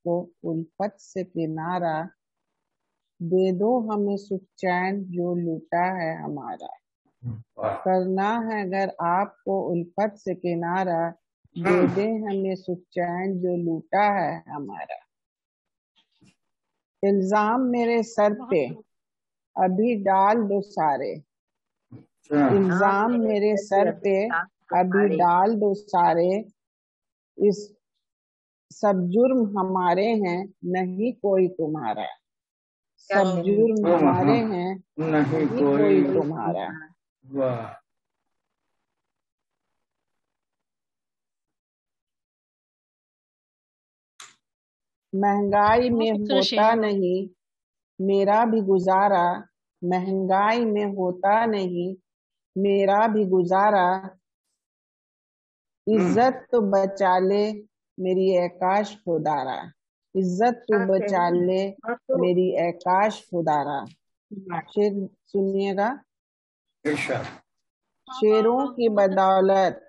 को उल्फत से किनारा, दे दो हमें सुख चैन जो लूटा है हमारा। करना है अगर आपको उल्फत से किनारा, दे दे हमें सुख चैन जो लूटा है हमारा। इल्जाम मेरे सर पे अभी डाल दो सारे, इल्जाम मेरे सर पे अभी डाल दो सारे, इस सब जुर्म हमारे हैं नहीं कोई तुम्हारा, सब जुर्म हमारे हैं नहीं कोई तुम्हारा। महंगाई में होता नहीं मेरा भी गुजारा, महंगाई में होता नहीं मेरा भी गुजारा, इज्जत तो बचा ले मेरी ऐकाश खुदारा, इज्जत तो बचा ले मेरी ऐकाश खुदारा। शेर सुनिएगा। शेरों की बदौलत,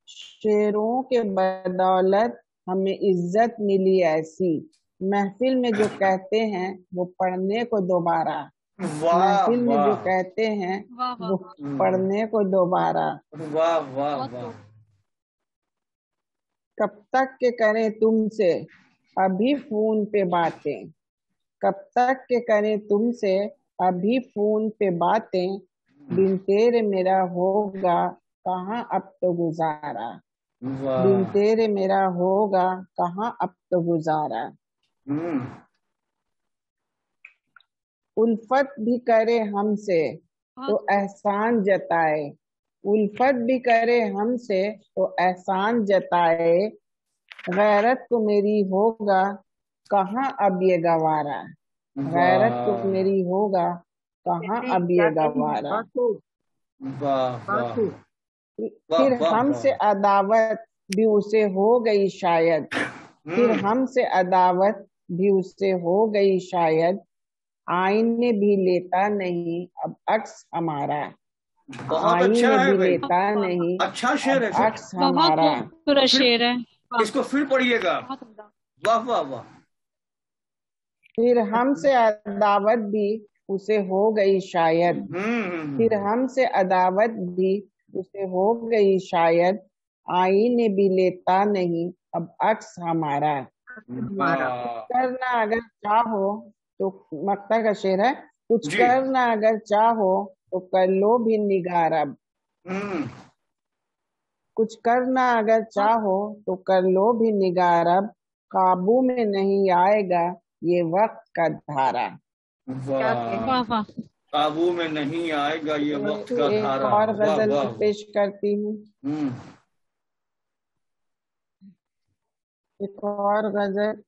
शेरों के बदौलत हमें इज्जत मिली ऐसी, महफिल में जो कहते हैं वो पढ़ने को दोबारा, महफिल में जो कहते हैं वो पढ़ने को दोबारा। कब तक के करें तुमसे अभी फोन पे बातें, कब तक के करें तुमसे अभी फोन पे बातें, बिन तेरे मेरा होगा कहाँ अब तो गुजारा, बिन तेरे मेरा होगा कहाँ अब तो गुजारा। उल्फत भी करे हमसे तो एहसान जताए, उल्फत भी करे हमसे तो एहसान जताए, गैरत को मेरी होगा कहाँ अब ये गवारा, गैरत को मेरी होगा कहाँ अब ये गवारा। फिर हमसे अदावत भी उसे हो गई शायद, फिर हमसे अदावत भी उसे हो गई शायद, आईने भी लेता नहीं अब अक्स हमारा, आईने भी लेता नहीं अच्छा शेर है, अक्स हमारा। पूरा शेर है, इसको फिर पढ़िएगा। वाह वाह वाह। फिर हमसे अदावत भी उसे हो गई शायद, फिर हमसे अदावत भी उसे हो गई शायद, आईने भी लेता नहीं अब अक्स हमारा। करना अगर चाहो तो, मक्ता का शेर है, कुछ करना अगर चाहो तो कर लो भी निगार अब, कुछ करना अगर चाहो तो कर लो भी निगार अब, काबू में नहीं आएगा ये वक्त का धारा। काबू में नहीं आएगा ये वक्त का धारा। और गजल पेश करती हूँ, एक और गजल।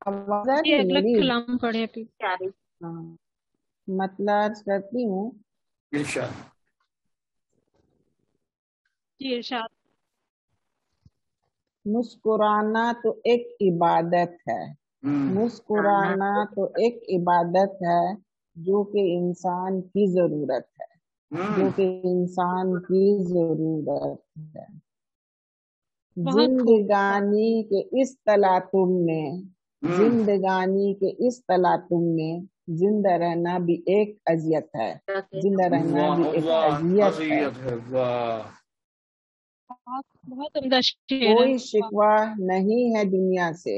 कलाम पढ़े मतलब करती हूँ। मुस्कुराना तो एक इबादत है, मुस्कुराना तो एक इबादत है, जो कि इंसान की जरूरत है, जो कि इंसान की जरूरत है। जिंदगानी के इस तलातुम में, जिंदगानी के इस तलातुम में जिंदा रहना भी एक अजियत है, जिंदा रहना भी एक अजियत है। कोई शिकवा नहीं है दुनिया से,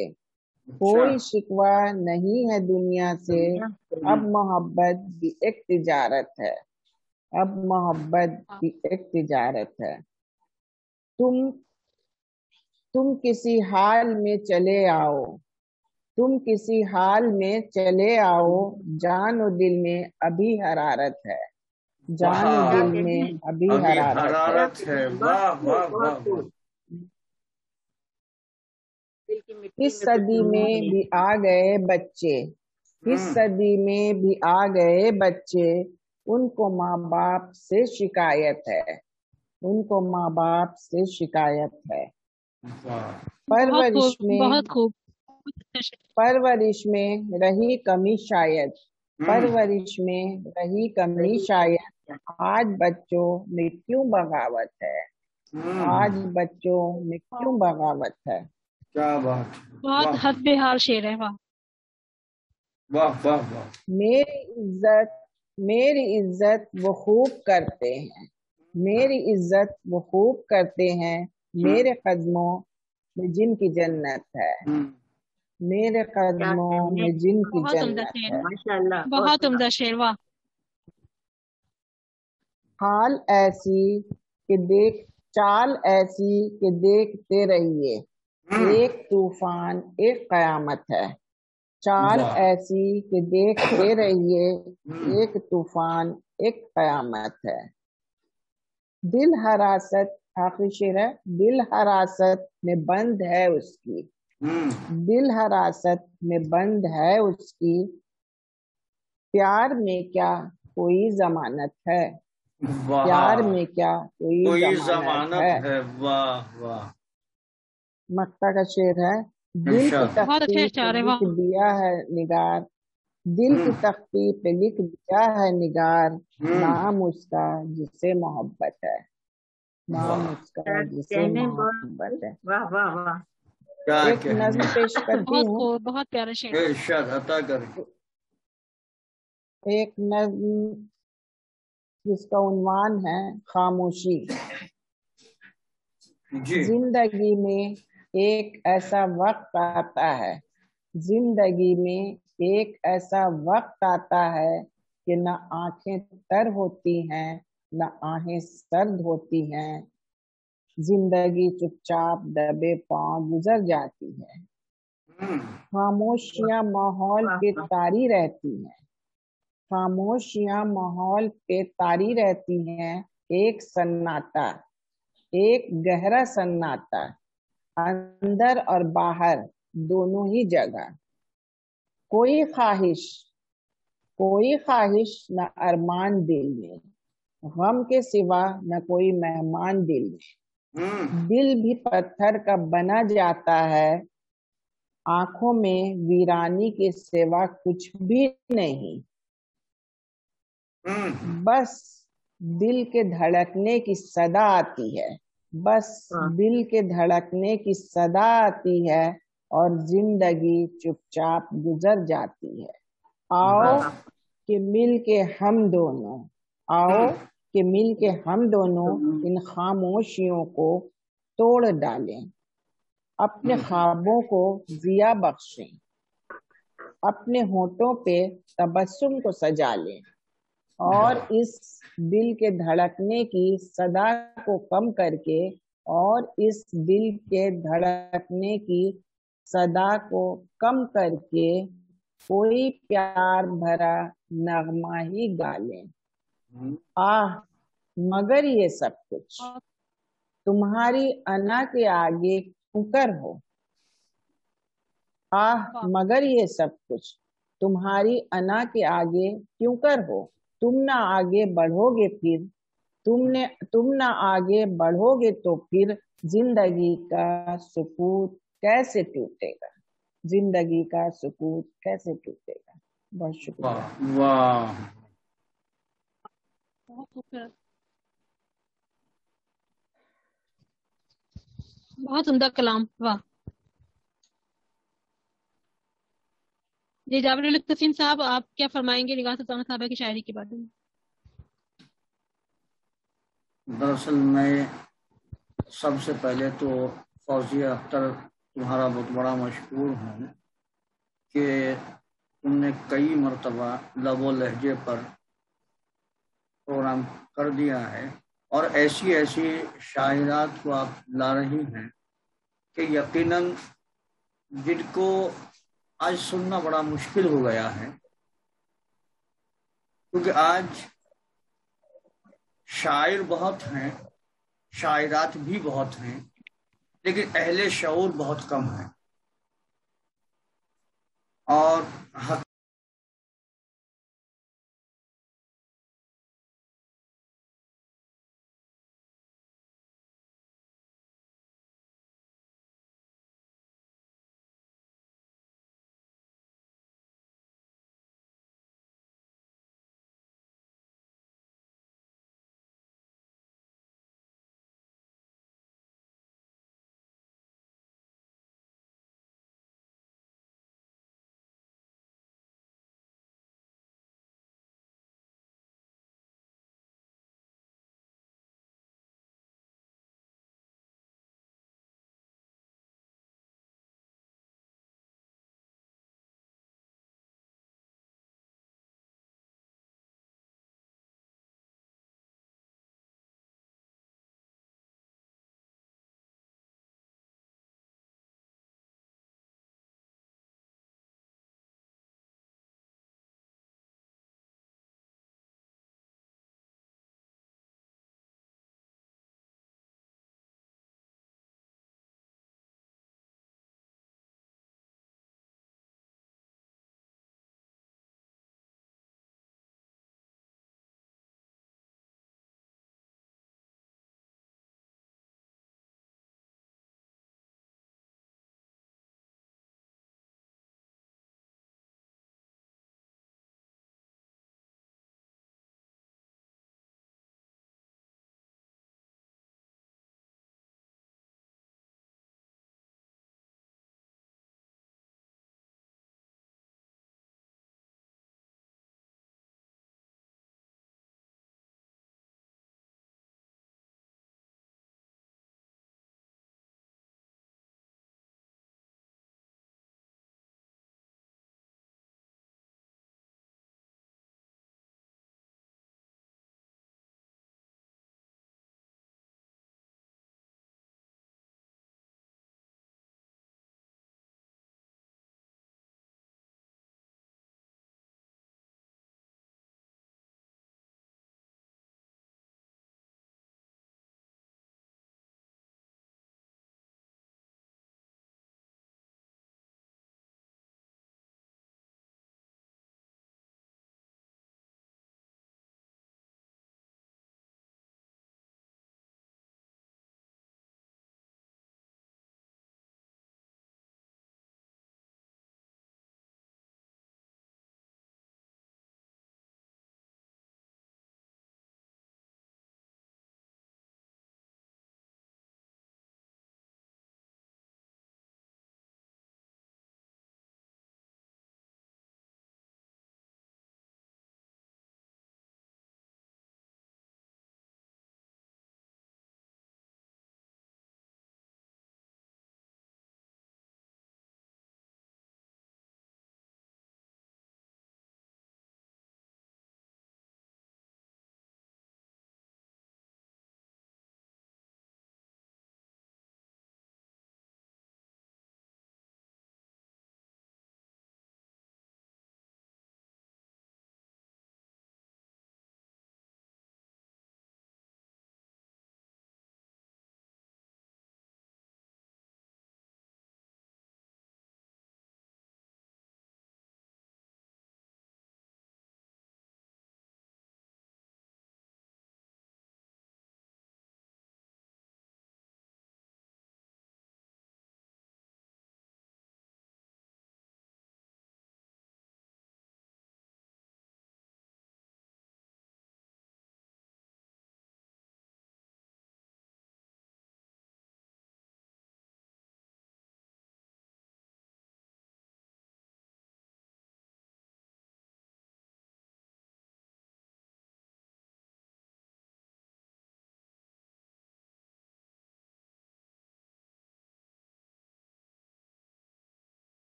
कोई शिकवा नहीं है दुनिया से, अब मोहब्बत भी एक तिजारत है, अब मोहब्बत भी एक तिजारत है। तुम किसी हाल में चले आओ, तुम किसी हाल में चले आओ, जान और दिल में अभी हरारत है, जान और दिल में अभी हरारत है। वाह वाह वाह। इस सदी में भी आ गए बच्चे, इस सदी में भी आ गए बच्चे, उनको माँ बाप से शिकायत है, उनको माँ बाप से शिकायत है। परवरिश में, परवरिश में रही कमी शायद, परवरिश में रही कमी शायद, आज बच्चों में क्यों बगावत है, آج بچوں میں کیوں بغاوت ہے؟ کیا بات، بہت حد بحال شعر ہے. واہ واہ واہ واہ. میری عزت وہ خوب کرتے ہیں، میری عزت وہ خوب کرتے ہیں، میرے قدموں میں جن کی جنت ہے، میرے قدموں میں جن کی بہت عمدہ جنت شعر ہے. ماشاءاللہ، بہت عمدہ شعر. واہ چال ایسی کہ دیکھتے رہیے، ایک طوفان ایک قیامت ہے. چال ایسی کہ دیکھتے رہیے، ایک طوفان ایک قیامت ہے. دل حراست، آخری شعر ہے، دل حراست میں بند ہے اس کی، دل حراست میں بند ہے اس کی، پیار میں کیا کوئی ضمانت ہے، پیار میں کیا کوئی ضمانت ہے. واہ واہ. مکتا کا شعر ہے، دل کی تختی پہ لکھ دیا ہے نگار، دل کی تختی پہ لکھ دیا ہے نگار، نام اس کا جسے محبت ہے، نام اس کا جسے محبت ہے. واہ واہ واہ. ایک نظم پیش کرتی ہوں، بہت پیارا شعر. ارشاد عطا کریں. ایک نظم جس کا عنوان ہے خاموشی. زندگی میں ایک ایسا وقت آتا ہے، زندگی میں ایک ایسا وقت آتا ہے کہ نہ آنکھیں تر ہوتی ہیں نہ آہیں سرد ہوتی ہیں، زندگی چپ چاپ دبے پاؤں گزر جاتی ہے. خاموشیاں ماحول پہ طاری رہتی ہیں، خاموشیاں ماحول پہ طاری رہتی ہیں. ایک سناٹا، ایک گہرا سناٹا، اندر اور باہر دونوں ہی جگہ. کوئی خواہش نہ ارمان دل میں، غم کے سوا نہ کوئی مہمان دل میں. دل بھی پتھر کا بنا جاتا ہے، آنکھوں میں ویرانی کے سوا کچھ بھی نہیں. بس دل کے دھڑکنے کی صدا آتی ہے، بس دل کے دھڑکنے کی صدا آتی ہے اور زندگی چپ چاپ گزر جاتی ہے. آؤ کہ مل کے ہم دونوں، آؤ کہ مل کے ہم دونوں ان خاموشیوں کو توڑ ڈالیں، اپنے خوابوں کو ضیا بخشیں، اپنے ہونٹوں پہ تبسم کو سجا لیں اور اس دل کے دھڑکنے کی صدا کو کم کر کے، اور اس دل کے دھڑکنے کی صدا کو کم کر کے کوئی پیار بھرا نغمہ ہی گا لیں. آہ مگر یہ سب کچھ تمہاری انا کے آگے کیوں کر ہو، آہ مگر یہ سب کچھ تمہاری انا کے آگے کیوں کر ہو. تم نہ آگے بڑھو گے پھر، تم نہ آگے بڑھو گے تو پھر زندگی کا سکوت کیسے ٹوٹے گا، زندگی کا سکوت کیسے ٹوٹے گا. بہت شکریہ. واہ. بہت عمدہ کلام. واہ. جی جابر التسیم صاحب، آپ کیا فرمائیں گے نگاہ سلطانہ صاحبہ کی شاعری کے بارے میں؟ دراصل میں سب سے پہلے تو فوزیہ اختر تمہارا بہت بڑا مشکور ہوں کہ تم نے کئی مرتبہ لب و لہجے پر پروگرام کر دیا ہے اور ایسی شاعرات کو آپ لا رہی ہیں کہ یقیناً جن کو آج سننا بڑا مشکل ہو گیا ہے، کیونکہ آج شاعر بہت ہیں، شاعرات بھی بہت ہیں، لیکن اہل شعور بہت کم ہیں. اور